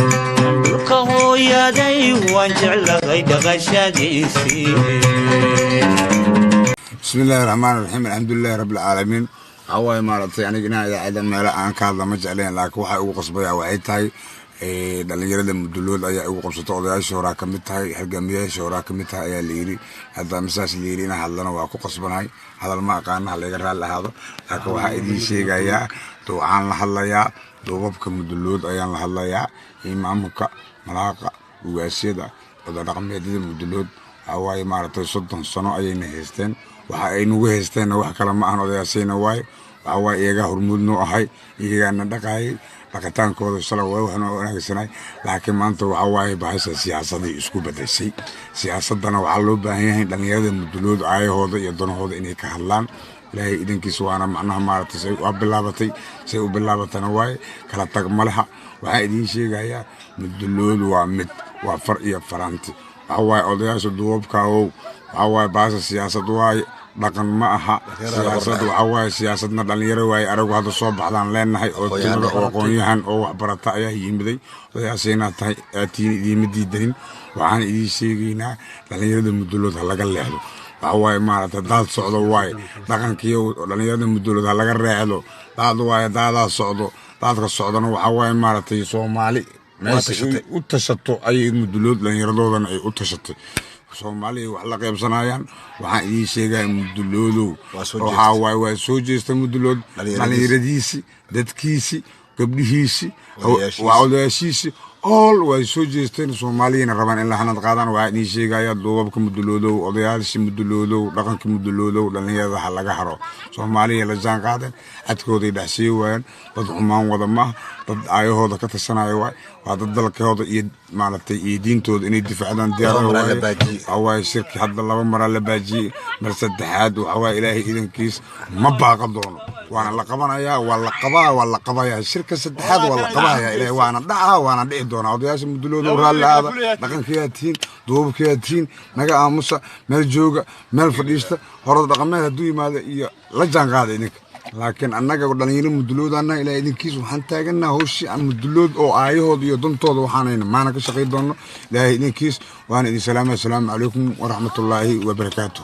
dhulka hooyaday waan jeclahay dhaqashadiisii. bismillaahi raxmaani raxiim alxamdulilaahi rabbil caalamiin. waxaa maaragtay aniga inaan idaacada meelo aan ka hadla ma jecleen, laakiin waxaa ugu qasbaya waxay tahay dhalinyarada mudulood ayaa ugu qabsato. odayaasha horaa ka mid tahay, halgaamiyaasha horaa ka mid tahay ayaa la yidhi. hadda masaas la yidhi inaan hadlana waa ku qasbanahay. hadal ma aqaana, halayga raalli ahaado. laakiin waxaa idiin sheegayaa waxaan la hadlayaa duubabka mudulood ayaan la hadlayaa, imaamka, malaaqa, ugaasyada, odadhaqameedyada mudulood. waxaa maaragtay 30 sano ayayna haysteen. waxa ay nagu haysteenna wax kale ma ahan, odayaashayna waaye. waxaa iyagaa hormuud noo ahay, iyagaana dhaqaayay. dhaqitaankooda shalay waa waxna wanaagsanay, laakiin maanta waxaa bahasha siyaasaday isku bedeshay. siyaasadana waxaa loo baahan yahay dhalinyarada mudulood aayahooda iyo danahooda inay ka hadlaan. ilaahay idankiisa waana macnaha maaragtay say u bilaabatay, say u bilaabatana waaye kala tag ma laha. waxaa idiin sheegayaa mudulood waa mid, waa far iyo faranti. waxaa odayaasha duubabkaawow, waxaa bahasha siyaasad waaye, dhaqan ma aha. siyaasad waxaa siyaasadna dhalinyaro waaye. aragu hadda soo baxdaan leenahay oo timada oo aqoon-yahan oo waxbarata ayaa yimiday. odayaashayna tahay aatiin idiima diidanin. waxaan idiin sheegaynaa dhalinyarada mudulood ha laga leexdo. waxaa maaragtay daad socdo waaye, dhaqankiiyo dhalinyarada mudulood ha laga reexdo. daad waaye, daadaa socdo. daadka socdana waxaa maaragtay Soomaali meesha u tashato ayay mudulood dhallinyaradoodana ay u tashatay. Soomaaliya wax la qaybsanayaan. waxaan idiin sheegaa muduloodow waa soo jeesta mudulood, dhallinyaradiisi, dadkiisi, gabdhihiisi, waa odayaashiisi all way soo jeesteen. Soomaaliyana rabaan in la hanad qaadaan. waxaa idiin sheegaya duubabka muduloodow, odayaasha muduloodow, dhaqanka muduloodow, dhalinyarada ha laga haro. Soomaaliya la jaan qaadeen, cadkooday dhaxsii waayaan. dad xumaan wada maaha, dad aayahooda ka tashanaya waay. waa dad dalkooda iyo maaragtay iyo diintooda inay difaacdaan diyaar waaye. shirki hadda 2 mar la baajiyey, mar saddexaad waxaa ilaahay idankiis ma baaqa doono. waana la qabanayaa, waa la qabayaa. shirka saddexaad waa la qabayaa. ilaahay waana dhacaa, waana dhici doonaa. odayaasha mudulooda raalli aada, dhaqankiyaa tihiin, duubabkiyaa tihiin, naga aamusa, meel jooga, meel fadhiista. horada dhaqameed hadduu yimaado iyo la jaan qaada idinka. laakiin annaga dhalinyaro muduloodana ilaa idinkiis waxaan taaganaa hawshii aan mudulood oo aayahooda iyo dantooda waxaanayna maana ka shaqay doonno. ilaahay idinkiis waana idin salaamaya. asalaamu calaykum waraxmatullaahi wabarakaatuh.